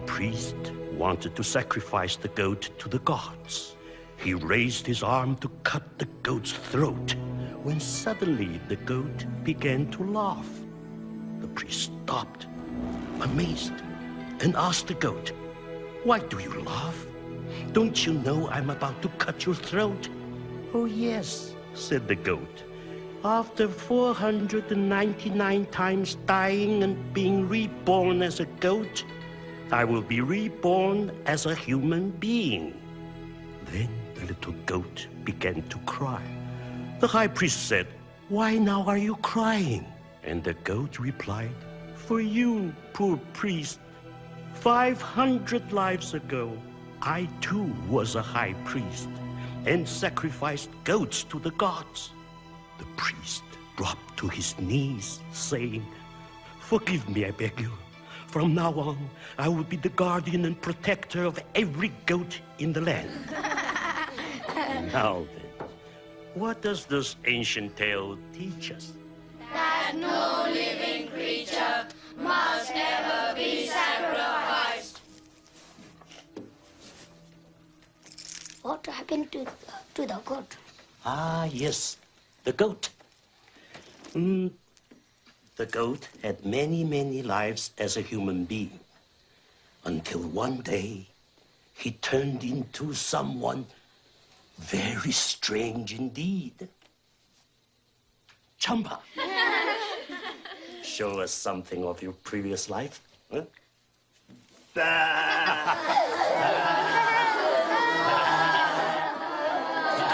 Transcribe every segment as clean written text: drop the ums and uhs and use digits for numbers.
priest wanted to sacrifice the goat to the gods. He raised his arm to cut the goat's throat, when suddenly the goat began to laugh. The priest stopped, amazed, and asked the goat, "Why do you laugh? Don't you know I'm about to cut your throat?" "Oh, yes," said the goat. "After 499 times dying and being reborn as a goat, I will be reborn as a human being." Then the little goat began to cry. The high priest said, "Why now are you crying?" And the goat replied, "For you, poor priest. 500 lives ago, I too was a high priest and sacrificed goats to the gods." The priest dropped to his knees, saying, "Forgive me, I beg you. From now on, I will be the guardian and protector of every goat in the land." Now then, what does this ancient tale teach us? That no living creature must ever be sacrificed. What happened to the goat? Ah, yes, the goat. The goat had many, many lives as a human being, until one day he turned into someone very strange indeed. Chamba, show us something of your previous life. Huh?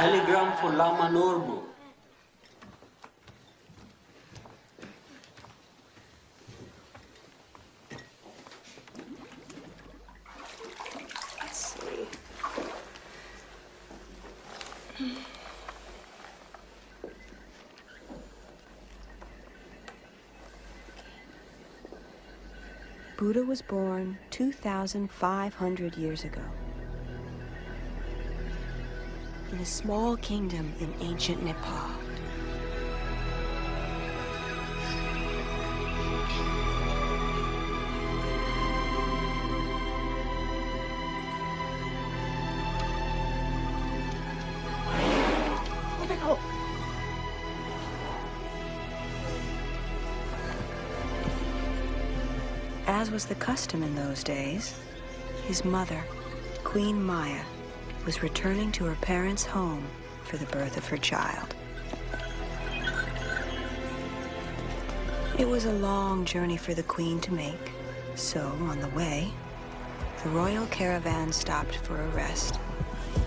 Telegram for Lama Norbu. Let's see. Buddha was born 2,500 years ago in a small kingdom in ancient Nepal. As was the custom in those days, his mother, Queen Maya, was returning to her parents' home for the birth of her child. It was a long journey for the queen to make, so on the way, the royal caravan stopped for a rest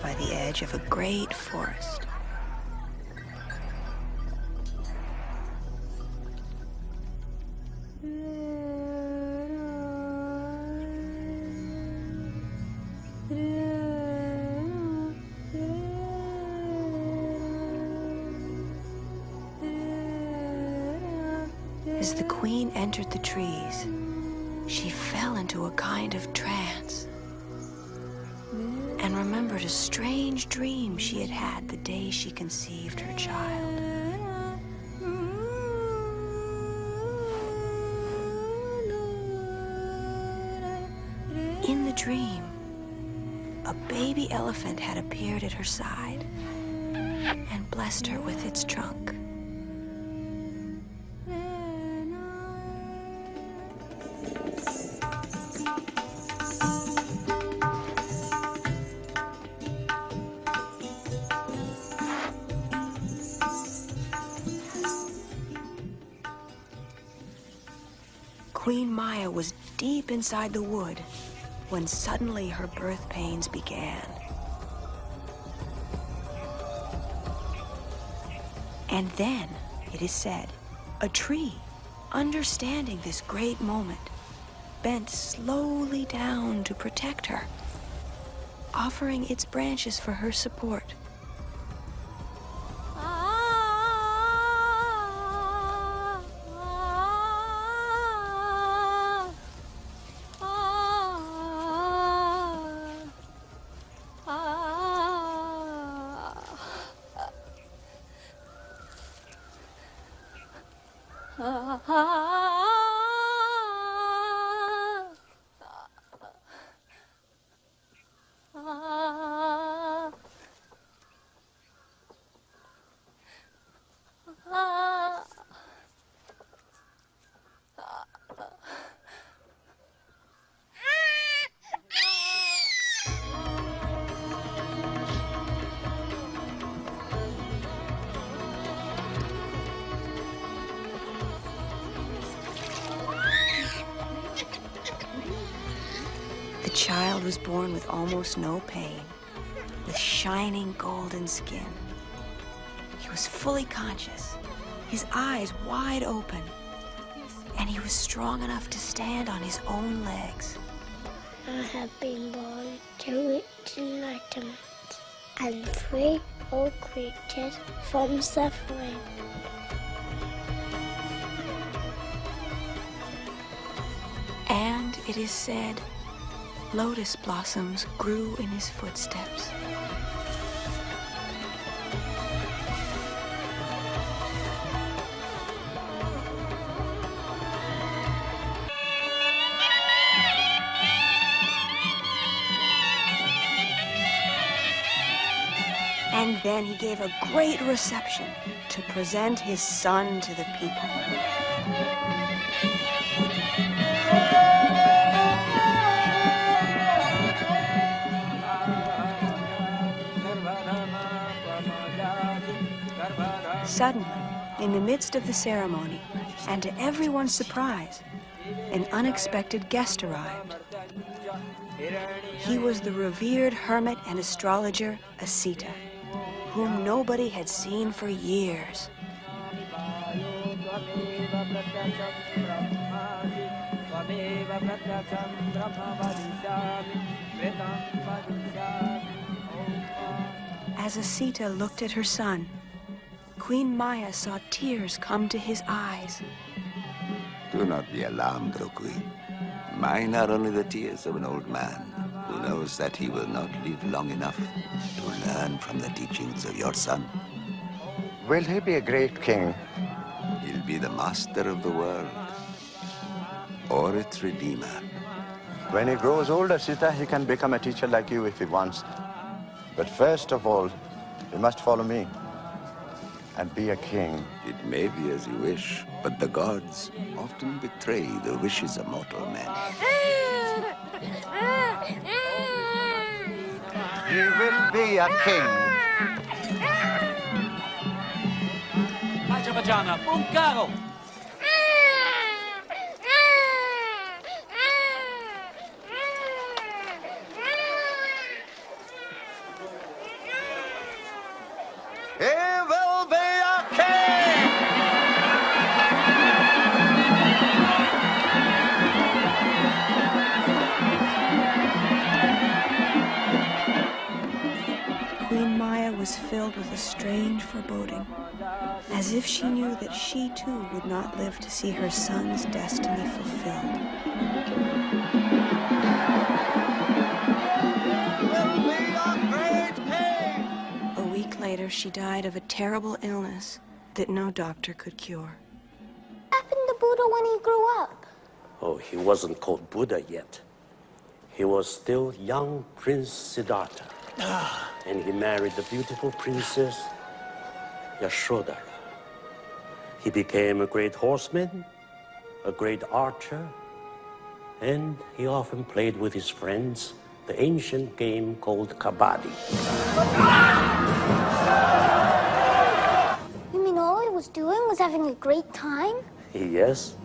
by the edge of a great forest. As the queen entered the trees, she fell into a kind of trance and remembered a strange dream she had had the day she conceived her child. In the dream, a baby elephant had appeared at her side and blessed her with its trunk. Queen Maya was deep inside the wood when suddenly her birth pains began. And then, it is said, a tree, understanding this great moment, bent slowly down to protect her, offering its branches for her support. child was born with almost no pain, with shining golden skin. He was fully conscious, his eyes wide open, and he was strong enough to stand on his own legs. I have been born to rich enlightenment and free all creatures from suffering. And it is said, lotus blossoms grew in his footsteps. And then he gave a great reception to present his son to the people. Suddenly, in the midst of the ceremony, and to everyone's surprise, an unexpected guest arrived. He was the revered hermit and astrologer, Asita, whom nobody had seen for years. As Asita looked at her son, Queen Maya saw tears come to his eyes. Do not be alarmed, O Queen. Mine are only the tears of an old man who knows that he will not live long enough to learn from the teachings of your son. Will he be a great king? He'll be the master of the world, or its redeemer. When he grows older, Sita, he can become a teacher like you if he wants. But first of all, he must follow me and be a king. It may be as you wish, but the gods often betray the wishes of mortal men. He will be a king. Ajabajana, Bunkaro! He will be a king! Queen Maya was filled with a strange foreboding, as if she knew that she too would not live to see her son's destiny fulfilled. A week later, she died of a terrible illness that no doctor could cure. What happened to Buddha when he grew up? Oh, he wasn't called Buddha yet. He was still young Prince Siddhartha. And he married the beautiful princess Yashoda. He became a great horseman, a great archer, and he often played with his friends the ancient game called kabaddi. You mean all he was doing was having a great time? Yes.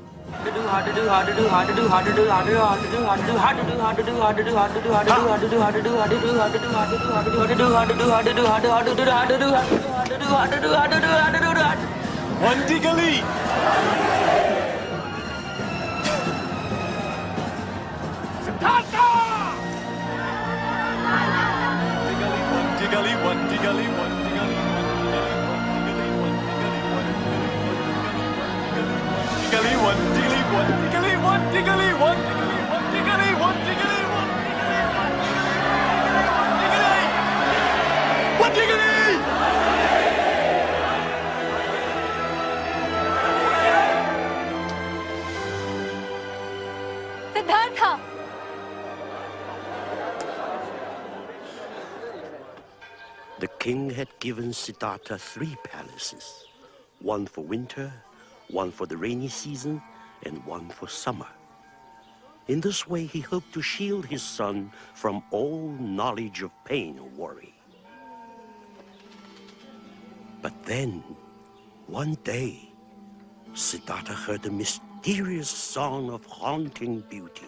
Siddhartha! The king had given Siddhartha 3 palaces, one for winter, one for the rainy season, and one for summer. In this way, he hoped to shield his son from all knowledge of pain or worry. But then, one day, Siddhartha heard a mysterious song of haunting beauty.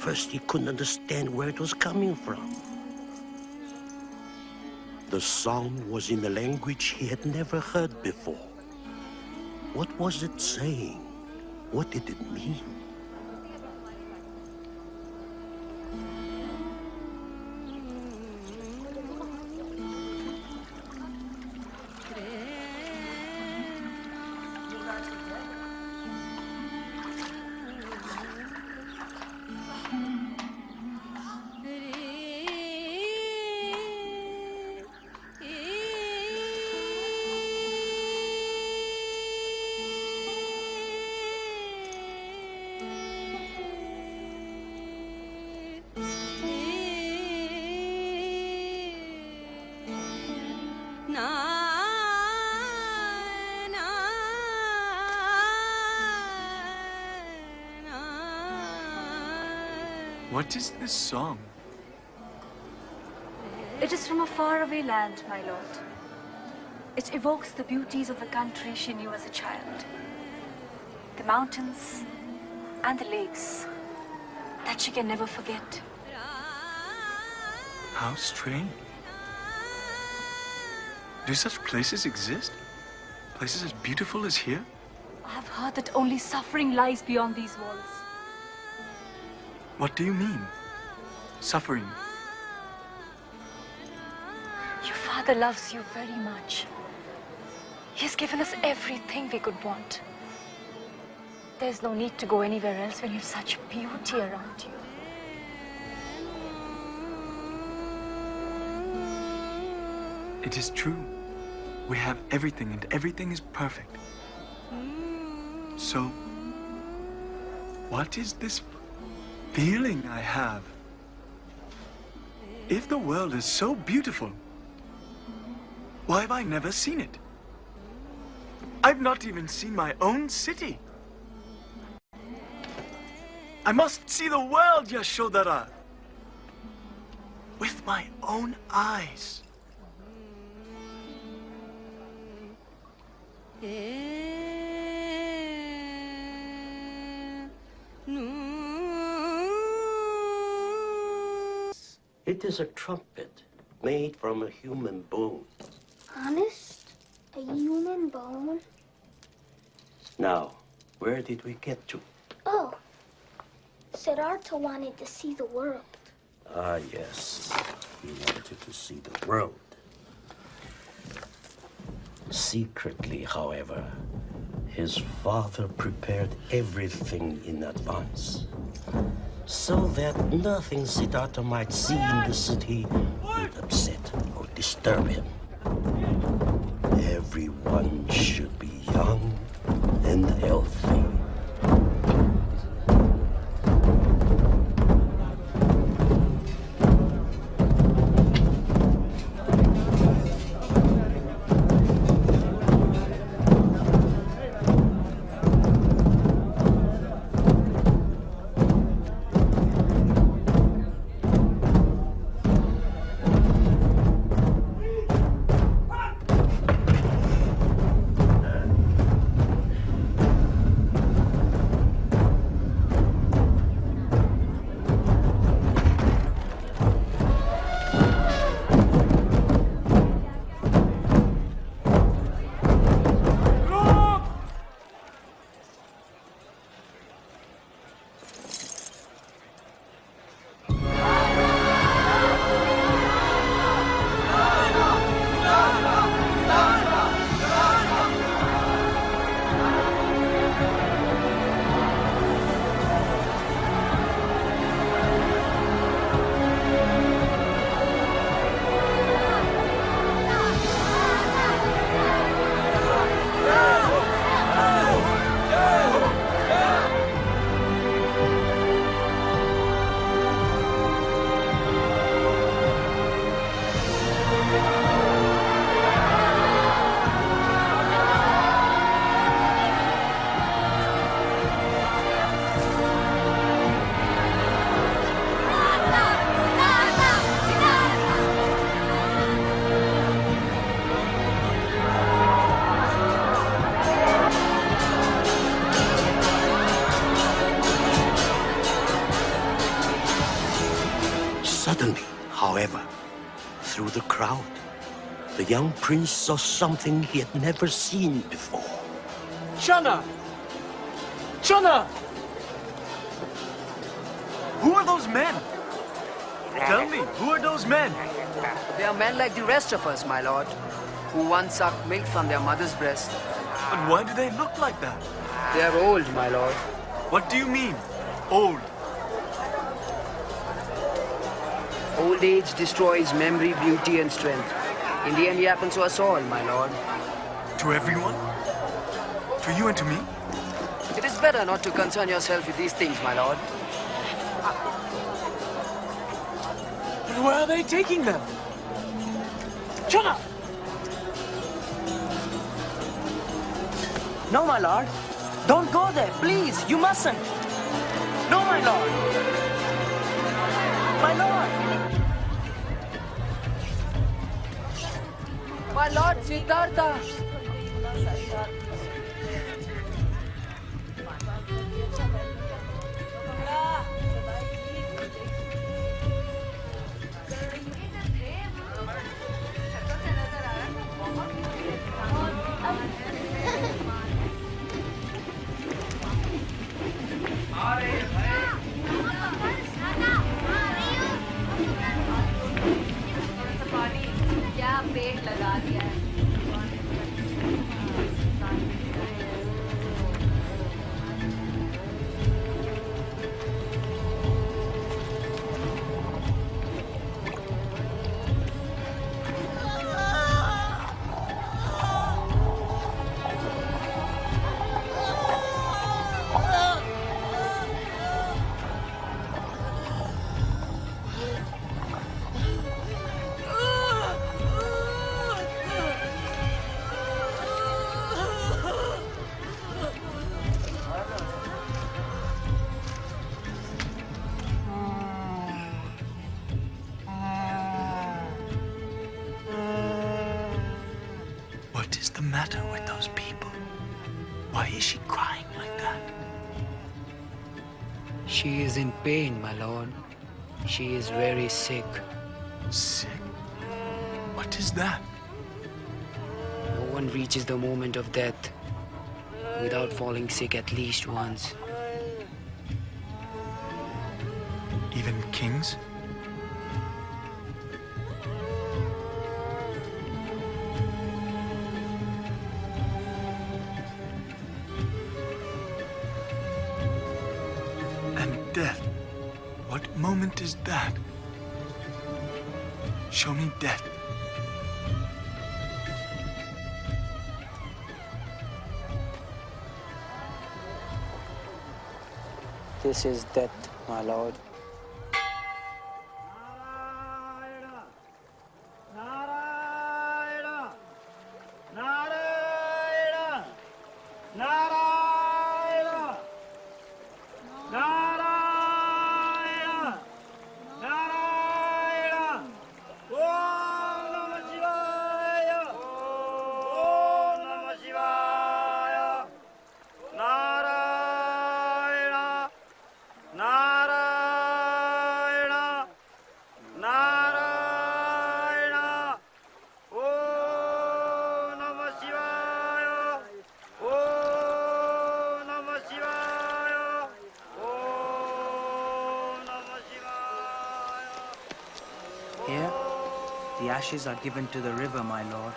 first he couldn't understand where it was coming from. The song was in a language he had never heard before. What was it saying? What did it mean? What is this song? It is from a faraway land, my lord. It evokes the beauties of the country she knew as a child. The mountains and the lakes that she can never forget. How strange. Do such places exist? Places as beautiful as here? I have heard that only suffering lies beyond these walls. What do you mean? Suffering? Your father loves you very much. He has given us everything we could want. There's no need to go anywhere else when you have such beauty around you. It is true. We have everything and everything is perfect. So, what is this feeling I have? If the world is so beautiful, why have I never seen it? I've not even seen my own city. I must see the world, Yashodhara, with my own eyes. It is a trumpet made from a human bone. Honest? A human bone? Now, where did we get to? Oh, Siddhartha wanted to see the world. Ah, yes. He wanted to see the world. Secretly, however, his father prepared everything in advance, so that nothing Siddhartha might see in the city would upset or disturb him. Everyone should be young and healthy. through the crowd, the young prince saw something he had never seen before. Shana! Shana! Who are those men? Tell me, who are those men? They are men like the rest of us, my lord, who once sucked milk from their mother's breast. And why do they look like that? They are old, my lord. What do you mean, old? Old age destroys memory, beauty, and strength. In the end, it happens to us all, my lord. To everyone? To you and to me? It is better not to concern yourself with these things, my lord. And where are they taking them? Shut up! No, my lord. Don't go there, please. You mustn't. No, my lord. My lord. My lord, Siddhartha. What is the matter with those people? Why is she crying like that? She is in pain, my lord. She is very sick. Sick? What is that? No one reaches the moment of death without falling sick at least once. Even kings? And death? What moment is that? Show me death. This is death, my lord. Here, the ashes are given to the river, my lord.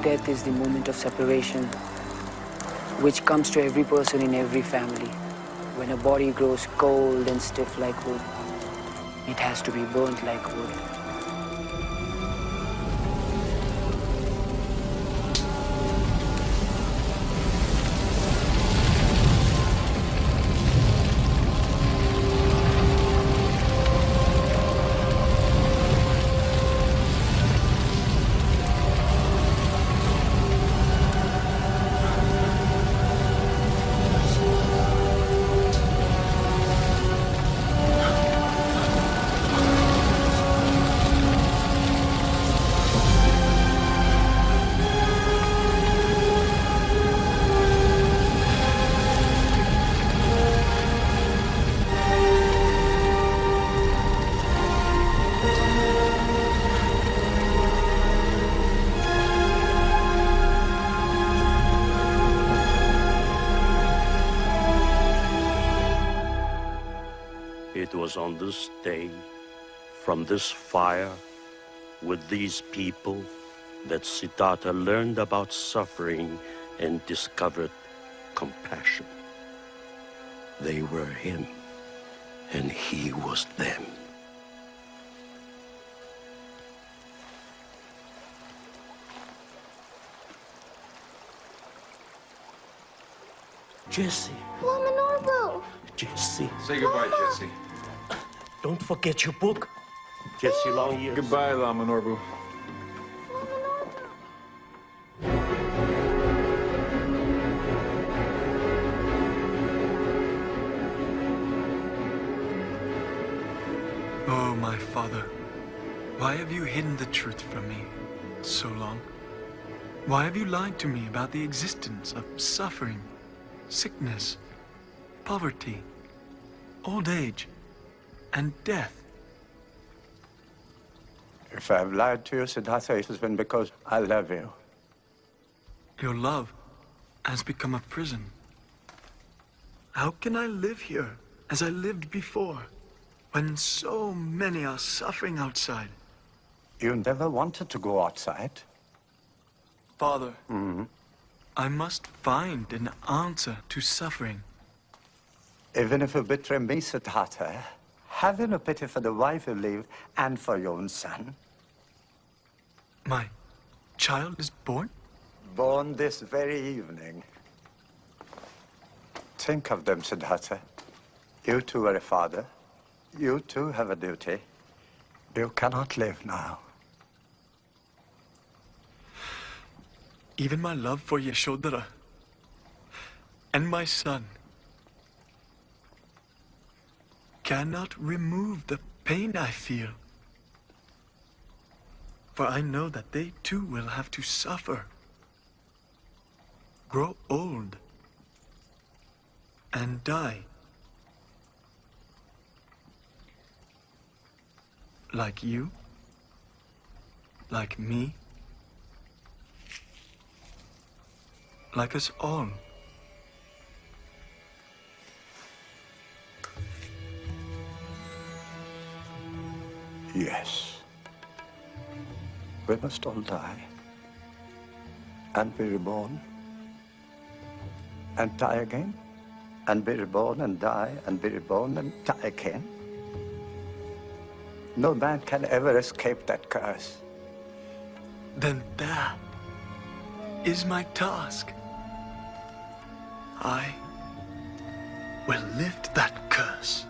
Death is the moment of separation, which comes to every person in every family. When a body grows cold and stiff like wood, it has to be burnt like wood. It was on this day, from this fire, with these people, that Siddhartha learned about suffering and discovered compassion. They were him, and he was them. Jesse. Mama Norbo. Jesse. Say goodbye, Jesse. Don't forget your book. Jesse, long years. Goodbye, Lama Norbu. Oh, my father, why have you hidden the truth from me so long? Why have you lied to me about the existence of suffering, sickness, poverty, old age, and death? If I've lied to you, Siddhartha, it has been because I love you. Your love has become a prison. How can I live here as I lived before, when so many are suffering outside? You never wanted to go outside. Father, I must find an answer to suffering. Even if you betray me, Siddhartha, have you no pity for the wife you leave and for your own son? My child is born? Born this very evening. Think of them, Siddhartha. You too are a father. You too have a duty. You cannot live now. Even my love for Yashodhara and my son cannot remove the pain I feel. For I know that they too will have to suffer, grow old, and die. Like you, like me, like us all. Yes. We must all die. And be reborn. And die again. And be reborn and die and be reborn and die again. No man can ever escape that curse. Then that is my task. I will lift that curse.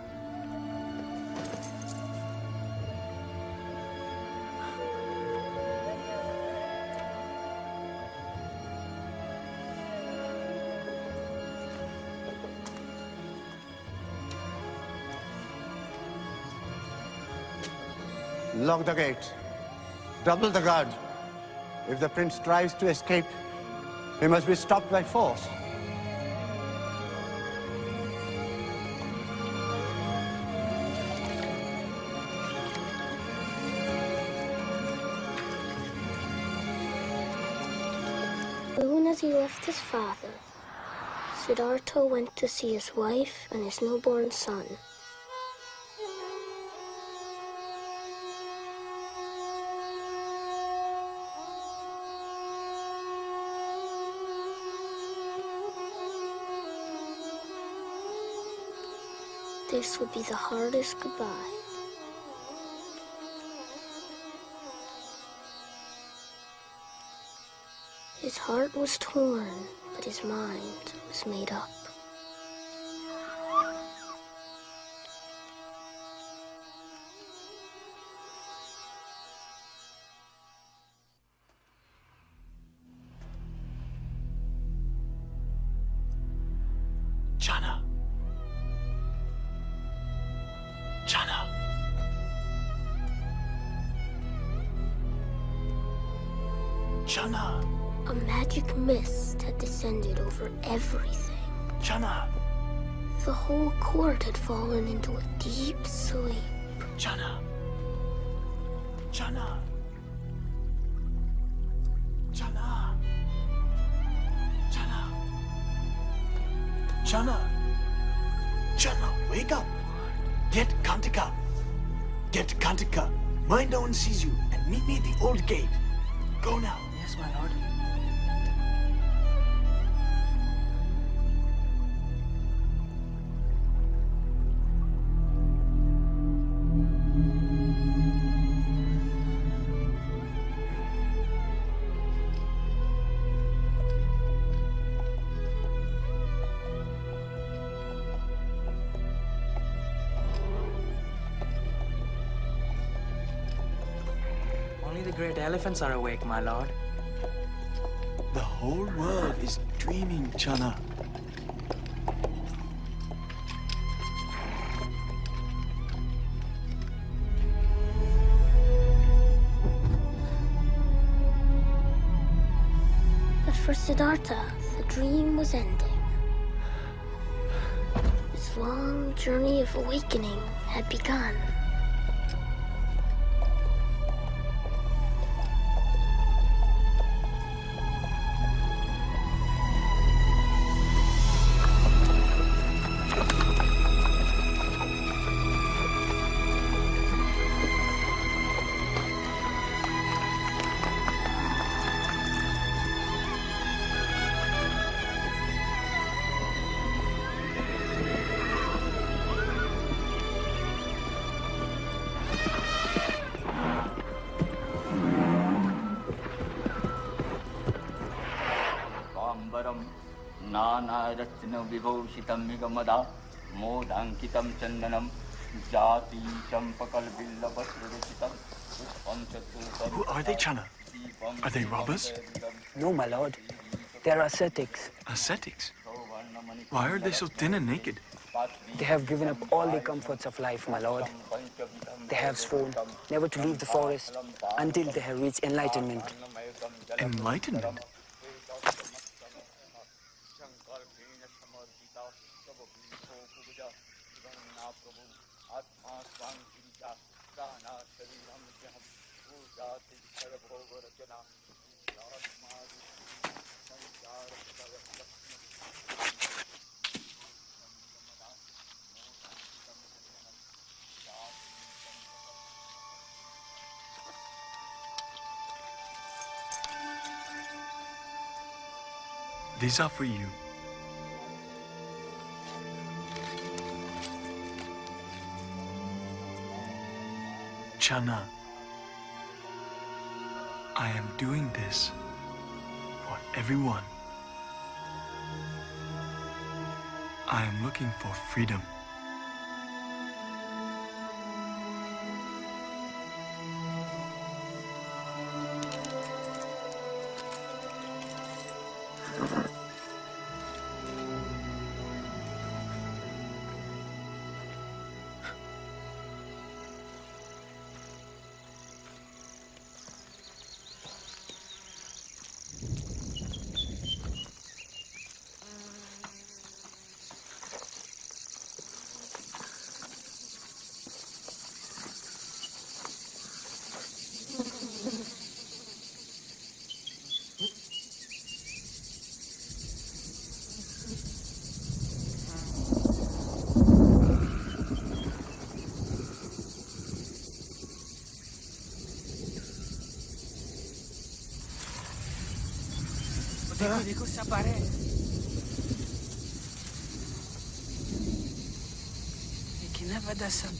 Lock the gate. Double the guard. If the prince tries to escape, he must be stopped by force. As soon as he left his father, Siddhartha went to see his wife and his newborn son. This would be the hardest goodbye. His heart was torn, but his mind was made up. Jana. Jana. Jana. A magic mist had descended over everything. Jana. The whole court had fallen into a deep sleep. Jana. Jana. Jana. Jana. Jana. Jana, wake up. Get Kantika. Get Kantika. Mind no one sees you, and meet me at the old gate. Go now. Yes, my lord. Only the great elephants are awake, my lord. The whole world is dreaming, Chana. But for Siddhartha, the dream was ending. His long journey of awakening had begun. नानारत्न विभूषितं निगमदा मोदाङ्कितं चन्दनं जाति चम्पकल्बिल्लपत्ररचितं पुष्पं चतुर्थं. Who are they, Chana? Are they robbers? No, my lord. They're ascetics. Ascetics? Why are they so thin and naked? They have given up all the comforts of life, my lord. They have sworn never to leave the forest until they have reached enlightenment. Enlightenment? These are for you. Chana, I am doing this for everyone. I am looking for freedom. देखो सब आ रहे हैं। Ikinabadasan.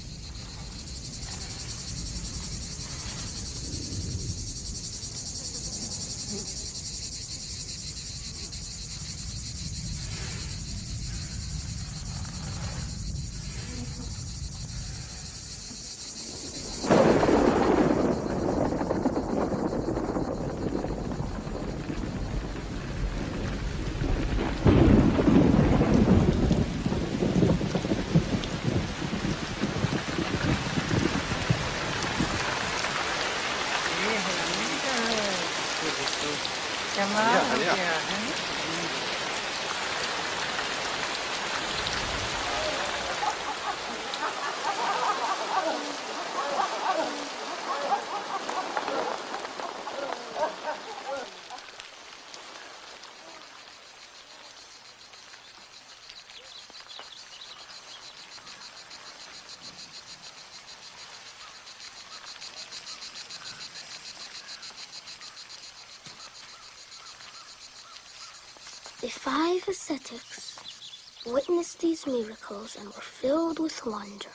The 5 ascetics witnessed these miracles and were filled with wonder.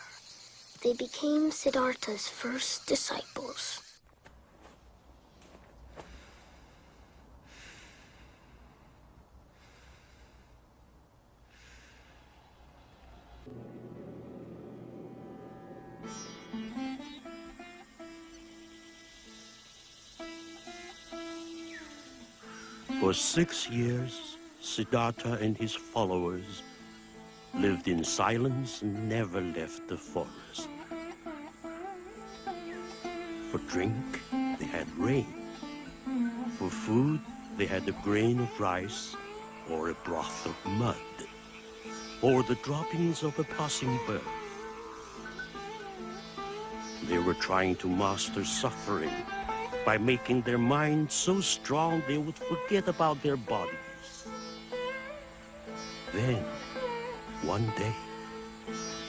They became Siddhartha's first disciples. For 6 years, Siddhartha and his followers lived in silence and never left the forest. For drink, they had rain. For food, they had a grain of rice or a broth of mud, or the droppings of a passing bird. They were trying to master suffering by making their minds so strong they would forget about their bodies. Then, one day,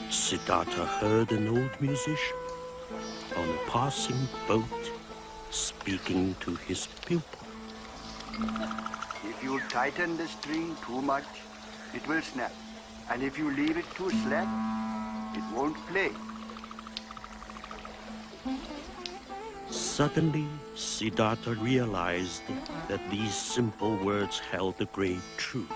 Siddhartha heard an old musician on a passing boat speaking to his pupil. If you tighten the string too much, it will snap. And if you leave it too slack, it won't play. Suddenly, Siddhartha realized that these simple words held a great truth,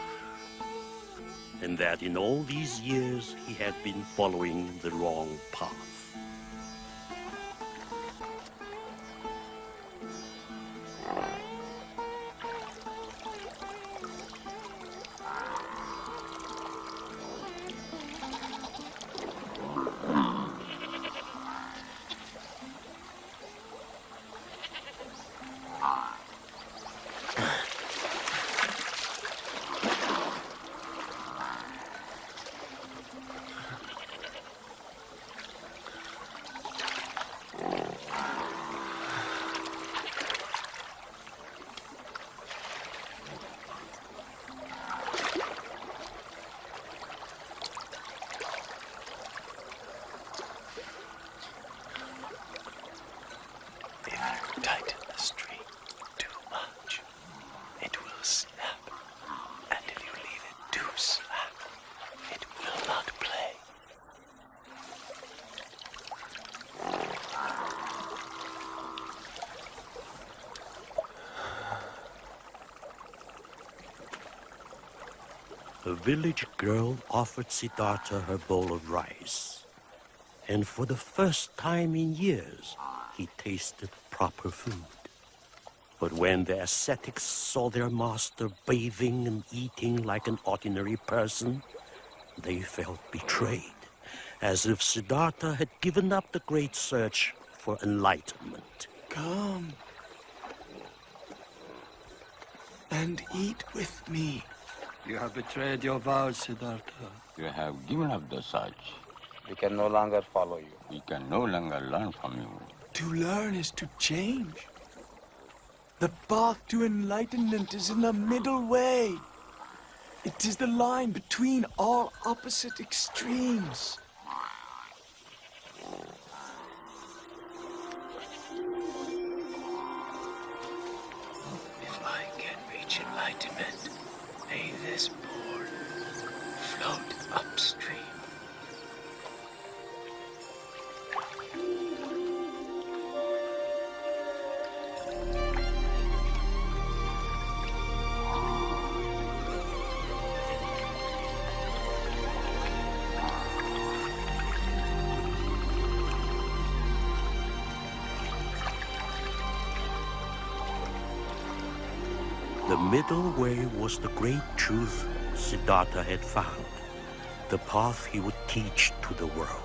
and that in all these years he had been following the wrong path. Tighten the string too much, it will snap. And if you leave it too slack, it will not play. A village girl offered Siddhartha her bowl of rice, and for the first time in years, he tasted proper food. But when the ascetics saw their master bathing and eating like an ordinary person, they felt betrayed, as if Siddhartha had given up the great search for enlightenment. Come and eat with me. You have betrayed your vows, Siddhartha. You have given up the search. We can no longer follow you. We can no longer learn from you. To learn is to change. The path to enlightenment is in the middle way. It is the line between all opposite extremes. If I can reach enlightenment, may this board float upstream. The middle way was the great truth Siddhartha had found, the path he would teach to the world.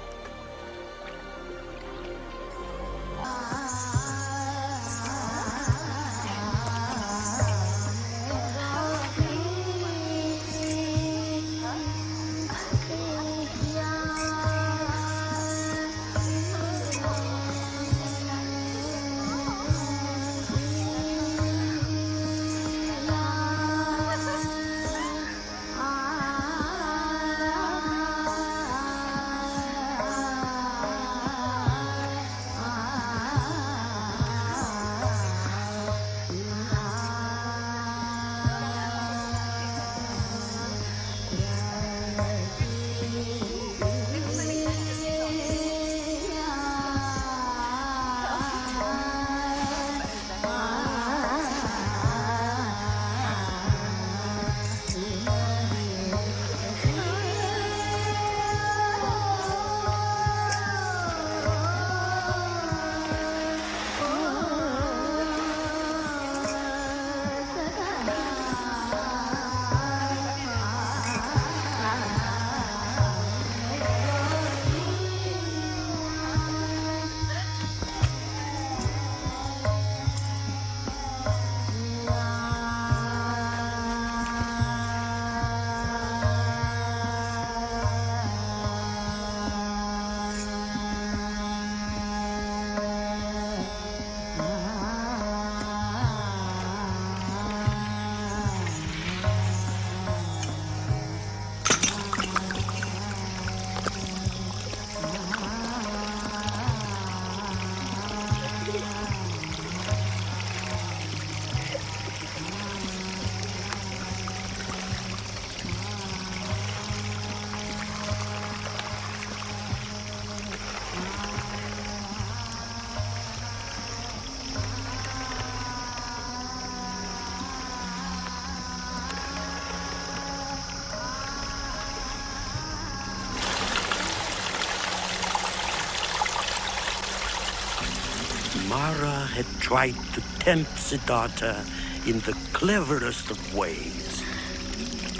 Mara had tried to tempt Siddhartha in the cleverest of ways,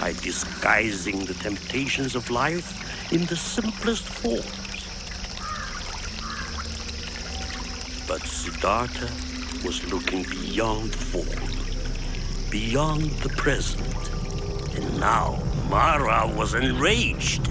by disguising the temptations of life in the simplest forms. But Siddhartha was looking beyond form, beyond the present. And now Mara was enraged.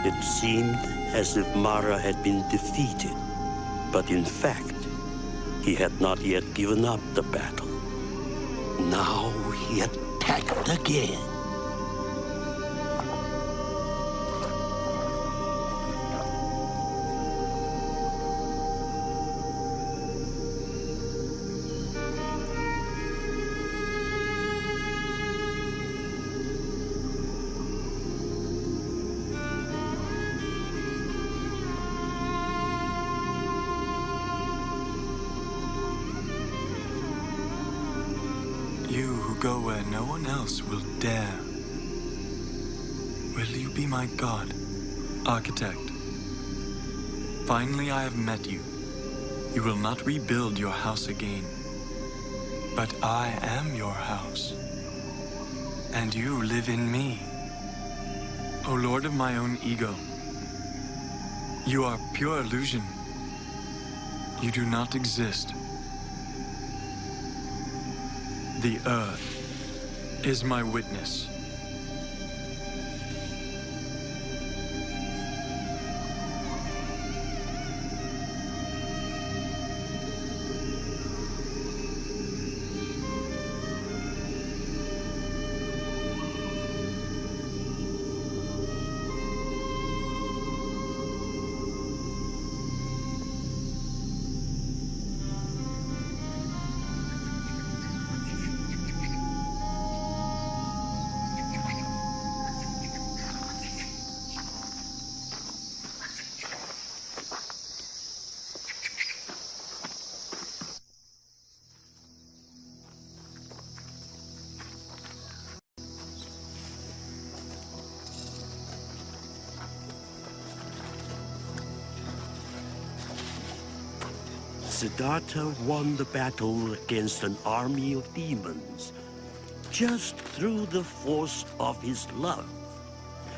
It seemed as if Mara had been defeated, but in fact, he had not yet given up the battle. Now he attacked again. You who go where no one else will dare. Will you be my god, architect? Finally I have met you. You will not rebuild your house again. But I am your house. And you live in me. O Lord of my own ego, you are pure illusion. You do not exist. The earth is my witness. Siddhartha won the battle against an army of demons just through the force of his love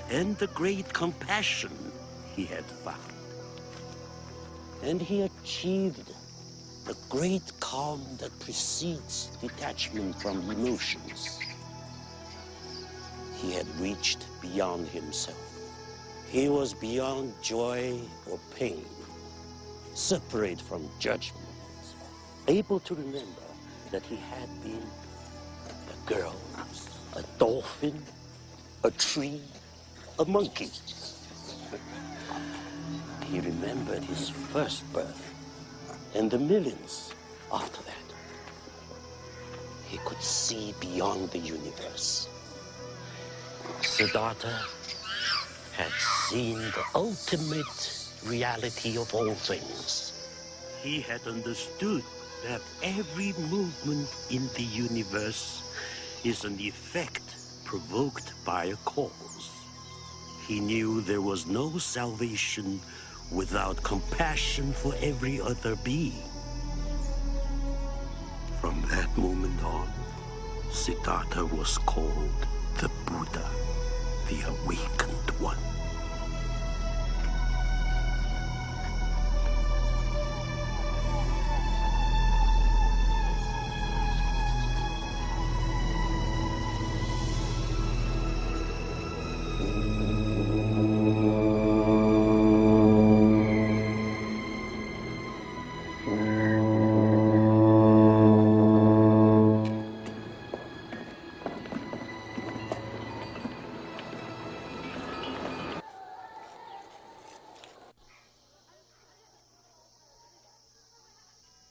and the great compassion he had found. And he achieved the great calm that precedes detachment from emotions. He had reached beyond himself. He was beyond joy or pain, separate from judgment, able to remember that he had been a girl, a dolphin, a tree, a monkey. He remembered his first birth and the millions after that. He could see beyond the universe. Siddhartha had seen the ultimate reality of all things. He had understood that every movement in the universe is an effect provoked by a cause. He knew there was no salvation without compassion for every other being. From that moment on, Siddhartha was called the Buddha, the awakened one.